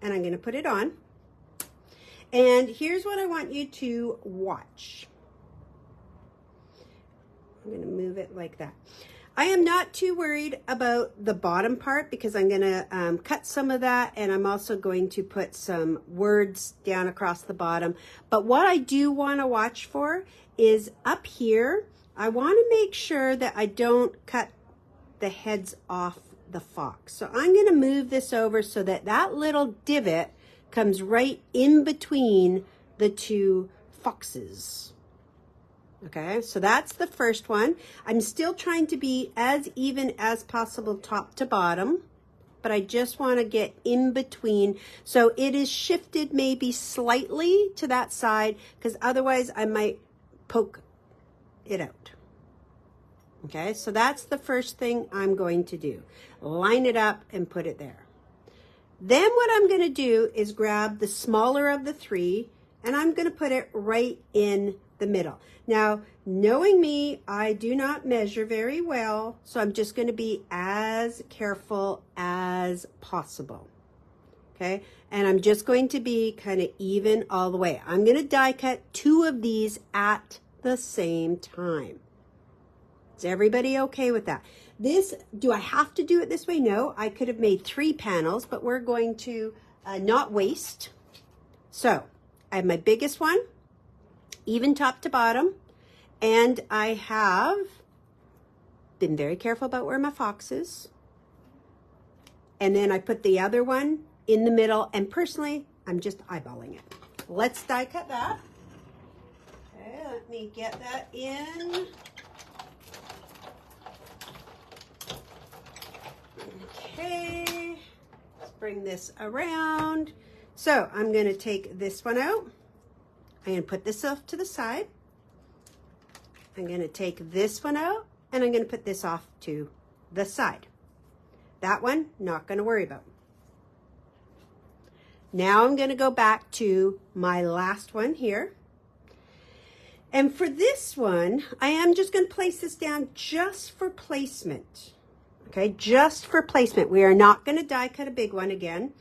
and I'm going to put it on. And here's what I want you to watch. I'm going to move it like that. I am not too worried about the bottom part because I'm going to cut some of that, and I'm also going to put some words down across the bottom. But what I do want to watch for is up here, I want to make sure that I don't cut the heads off the fox. So I'm going to move this over so that that little divot comes right in between the two foxes. Okay, so that's the first one. I'm still trying to be as even as possible top to bottom, but I just want to get in between. So it is shifted maybe slightly to that side because otherwise I might poke it out. Okay, so that's the first thing I'm going to do. Line it up and put it there. Then what I'm going to do is grab the smaller of the three and I'm going to put it right in the middle. Now, knowing me, I do not measure very well, so I'm just going to be as careful as possible. Okay, and I'm just going to be kind of even all the way. I'm going to die cut two of these at the same time. Is everybody okay with that? Do I have to do it this way? No, I could have made 3 panels, but we're going to not waste. So I have my biggest one, even top to bottom, and I have been very careful about where my fox is. And then I put the other one in the middle, and personally, I'm just eyeballing it. Let's die cut that. Okay, let me get that in. Okay, let's bring this around. So I'm going to take this one out. I'm going to put this off to the side. I'm going to take this one out and I'm going to put this off to the side. That one, not going to worry about. Now I'm going to go back to my last one here. And for this one, I am just going to place this down just for placement. Okay, just for placement. We are not going to die cut a big one again,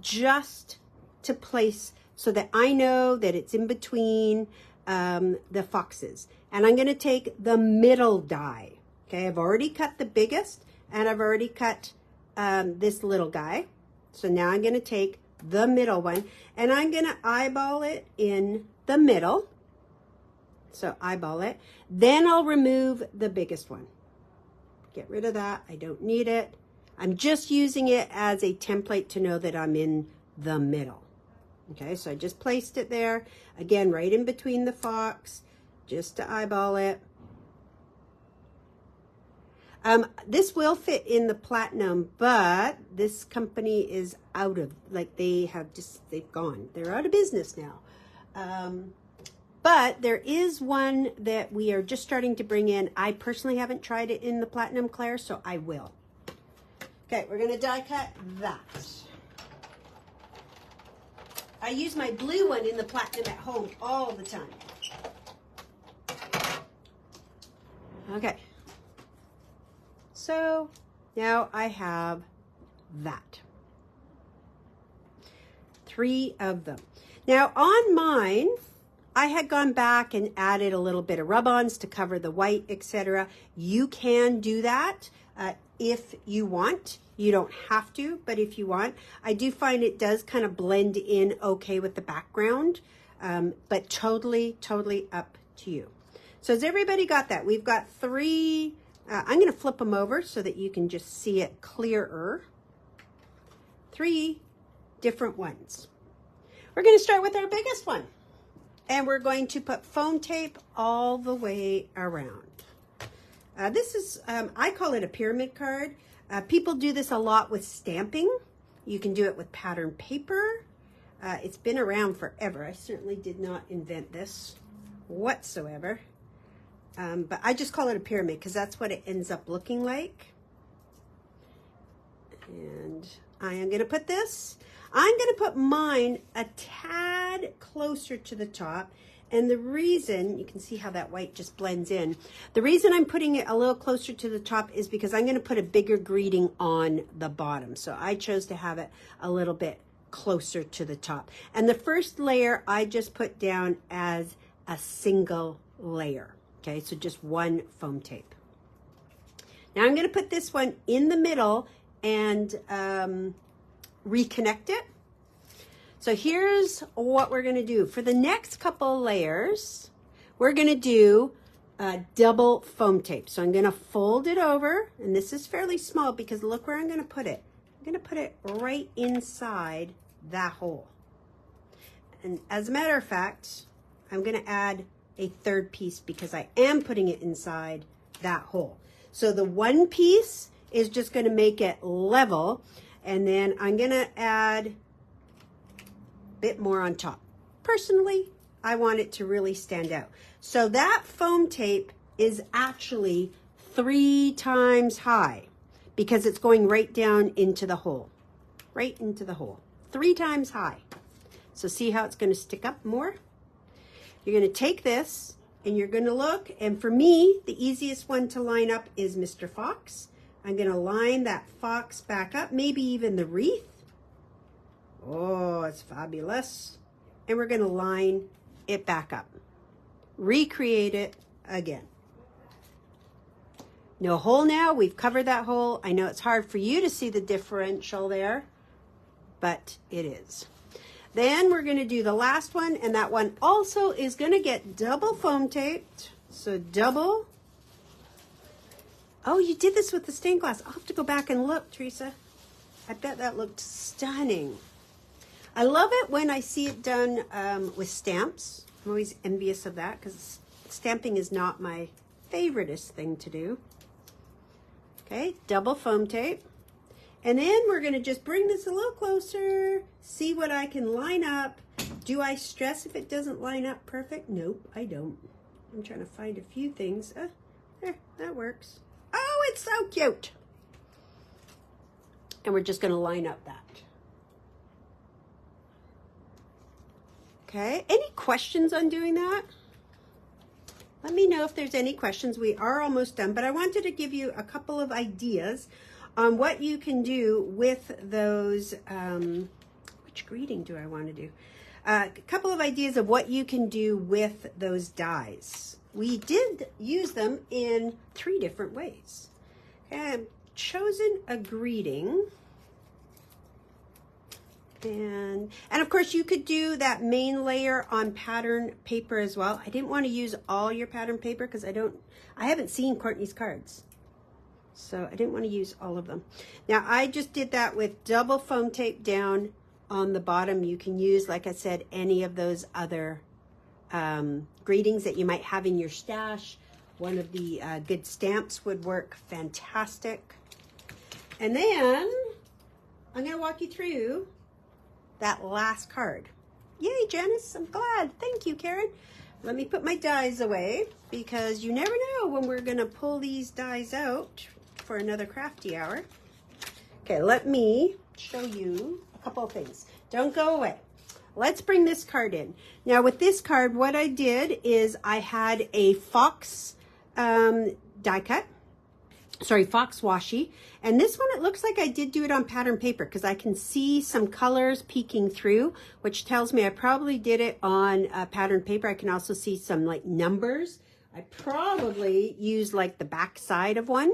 just to place so that I know that it's in between the foxes. And I'm going to take the middle die. Okay, I've already cut the biggest and I've already cut this little guy. So now I'm going to take the middle one and I'm going to eyeball it in the middle. So eyeball it. Then I'll remove the biggest one. Get rid of that. I don't need it. I'm just using it as a template to know that I'm in the middle. Okay, so I just placed it there. Again, right in between the fox, just to eyeball it. This will fit in the platinum, but this company is out of, like they've gone. They're out of business now. But there is one that we are just starting to bring in. I personally haven't tried it in the platinum, Claire, so I will. Okay, we're going to die cut that. I use my blue one in the platinum at home all the time. Okay. So now I have that. 3 of them. Now on mine, I had gone back and added a little bit of rub-ons to cover the white, etc. You can do that if you want. You don't have to, but if you want. I do find it does kind of blend in okay with the background, but totally up to you. So has everybody got that? We've got 3. I'm going to flip them over so that you can just see it clearer. 3 different ones. We're going to start with our biggest one. And we're going to put foam tape all the way around. This is, I call it a pyramid card. People do this a lot with stamping. You can do it with pattern paper. It's been around forever. I certainly did not invent this whatsoever. But I just call it a pyramid because that's what it ends up looking like. And I am going to put this. I'm going to put mine a tad closer to the top. And the reason, you can see how that white just blends in. The reason I'm putting it a little closer to the top is because I'm going to put a bigger greeting on the bottom. So I chose to have it a little bit closer to the top. And the first layer I just put down as a single layer. Okay, so just one foam tape. Now I'm going to put this one in the middle and reconnect it. So here's what we're going to do. For the next couple layers, we're going to do double foam tape. So I'm going to fold it over, and this is fairly small because look where I'm going to put it. I'm going to put it right inside that hole. And as a matter of fact, I'm going to add a third piece because I am putting it inside that hole. So the one piece is just going to make it level, and then I'm going to add bit more on top. Personally, I want it to really stand out. So that foam tape is actually 3 times high because it's going right down into the hole. Right into the hole. 3 times high. So see how it's going to stick up more? You're going to take this and you're going to look, and for me, the easiest one to line up is Mr. Fox. I'm going to line that fox back up, maybe even the wreath. Oh, it's fabulous. And we're going to line it back up. Recreate it again. No hole now. We've covered that hole. I know it's hard for you to see the differential there, but it is. Then we're going to do the last one, and that one also is going to get double foam taped. So double. Oh, you did this with the stained glass. I'll have to go back and look, Teresa. I bet that looked stunning. I love it when I see it done with stamps. I'm always envious of that because stamping is not my favoriteest thing to do. Okay, double foam tape. And then we're going to just bring this a little closer, see what I can line up. Do I stress if it doesn't line up perfect? Nope, I don't. I'm trying to find a few things. There, that works. Oh, it's so cute. And we're just going to line up that. Okay, any questions on doing that? Let me know if there's any questions. We are almost done, but I wanted to give you a couple of ideas on what you can do with those. Which greeting do I want to do? A couple of ideas of what you can do with those dies. We did use them in 3 different ways. Okay, I've chosen a greeting. And of course you could do that main layer on pattern paper as well. I didn't want to use all your pattern paper because I haven't seen Courtney's cards. So I didn't want to use all of them. Now I just did that with double foam tape down on the bottom. You can use, like I said, any of those other greetings that you might have in your stash. One of the good stamps would work fantastic. And then I'm going to walk you through that last card. Yay, Janice, I'm glad. Thank you, Karen. Let me put my dies away because you never know when we're going to pull these dies out for another crafty hour. Okay, let me show you a couple of things. Don't go away. Let's bring this card in. Now with this card, what I did is I had a fox die cut. Sorry, fox washi. And this one, it looks like I did do it on pattern paper because I can see some colors peeking through, which tells me I probably did it on pattern paper. I can also see some like numbers. I probably used like the back side of one.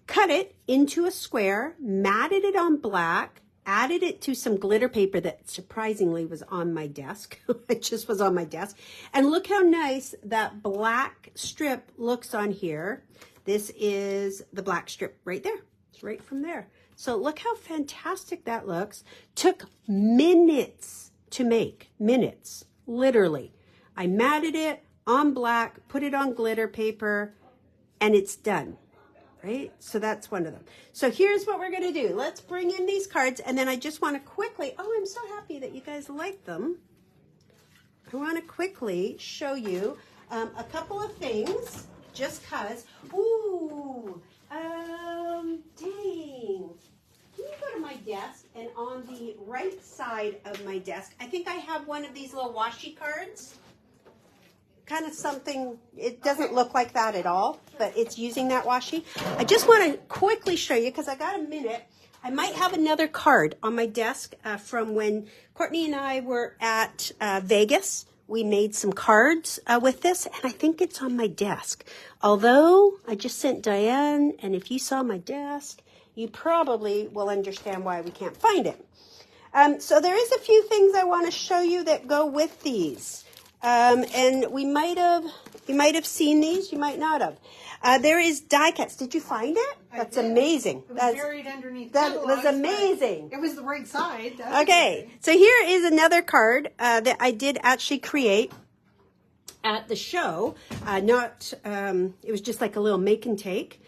Cut it into a square, matted it on black, added it to some glitter paper that surprisingly was on my desk. It just was on my desk. And look how nice that black strip looks on here. This is the black strip right there. It's right from there. So look how fantastic that looks. Took minutes to make. Minutes, literally. I matted it on black, put it on glitter paper, and it's done. Right? So that's one of them. So here's what we're going to do. Let's bring in these cards, and then I just want to quickly, oh, I'm so happy that you guys like them. I want to quickly show you a couple of things. Just cause, ooh, dang. Can you go to my desk, and on the right side of my desk, I think I have one of these little washi cards. Kind of something, it doesn't look like that at all, but it's using that washi. I just want to quickly show you, because I got a minute. I might have another card on my desk from when Courtney and I were at Vegas. We made some cards with this, and I think it's on my desk. Although I just sent Diane, and if you saw my desk, you probably will understand why we can't find it. So there is a few things I want to show you that go with these. And you might have seen these, you might not have. There is die cuts. Did you find it? That's amazing. It was buried underneath. That was amazing. It was the right side. Okay, so here is another card that I did actually create at the show. It was just like a little make and take.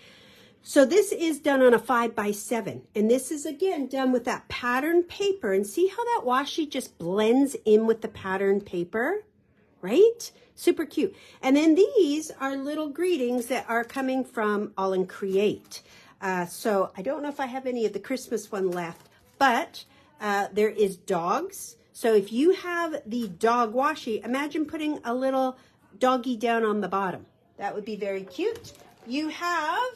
So this is done on a 5x7, and this is again done with that pattern paper. And see how that washi just blends in with the pattern paper, right? Super cute. And then these are little greetings that are coming from AALL Create. So I don't know if I have any of the Christmas one left, but there is dogs. So if you have the dog washi, imagine putting a little doggy down on the bottom. That would be very cute. You have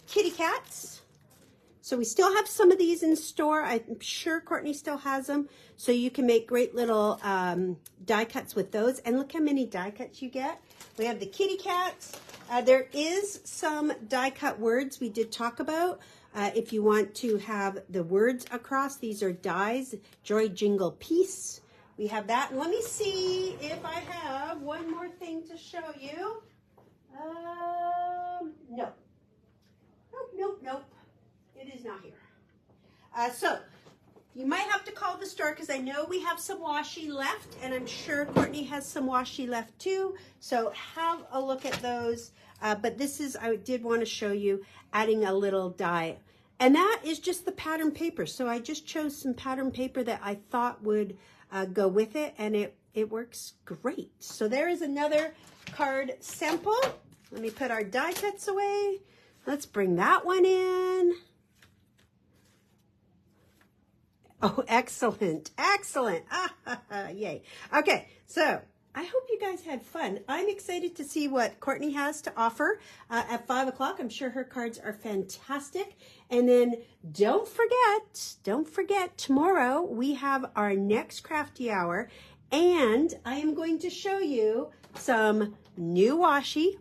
kitty cats. So we still have some of these in store. I'm sure Courtney still has them. So you can make great little die cuts with those. And look how many die cuts you get. We have the kitty cats. There is some die cut words we did talk about. If you want to have the words across, these are dies. Joy, jingle, peace. We have that. And let me see if I have one more thing to show you. No. Nope. It is not here. So you might have to call the store, because I know we have some washi left, and I'm sure Courtney has some washi left too. So have a look at those. But this is, I did want to show you adding a little die. And that is just the pattern paper. So I just chose some pattern paper that I thought would go with it, and it works great. So there is another card sample. Let me put our die cuts away. Let's bring that one in. Oh, excellent. Yay. Okay, so I hope you guys had fun. I'm excited to see what Courtney has to offer at 5 o'clock. I'm sure her cards are fantastic. And then don't forget, tomorrow we have our next Crafty Hour, and I am going to show you some new washi,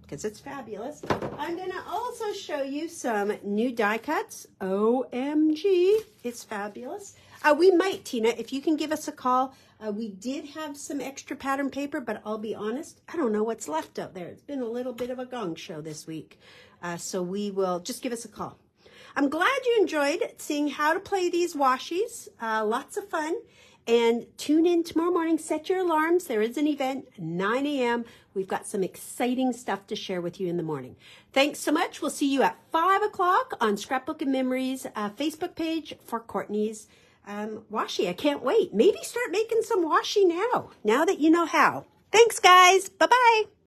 because it's fabulous. I'm going to also show you some new die cuts. OMG, it's fabulous. We might, Tina, if you can give us a call. We did have some extra pattern paper, but I'll be honest, I don't know what's left out there. It's been a little bit of a gong show this week. So we will just give us a call. I'm glad you enjoyed seeing how to play these washis. Lots of fun. And tune in tomorrow morning. Set your alarms. There is an event, 9 a.m. We've got some exciting stuff to share with you in the morning. Thanks so much. We'll see you at 5 o'clock on Scrapbook and Memories Facebook page for Courtney's washi. I can't wait. Maybe start making some washi now that you know how. Thanks, guys. Bye-bye.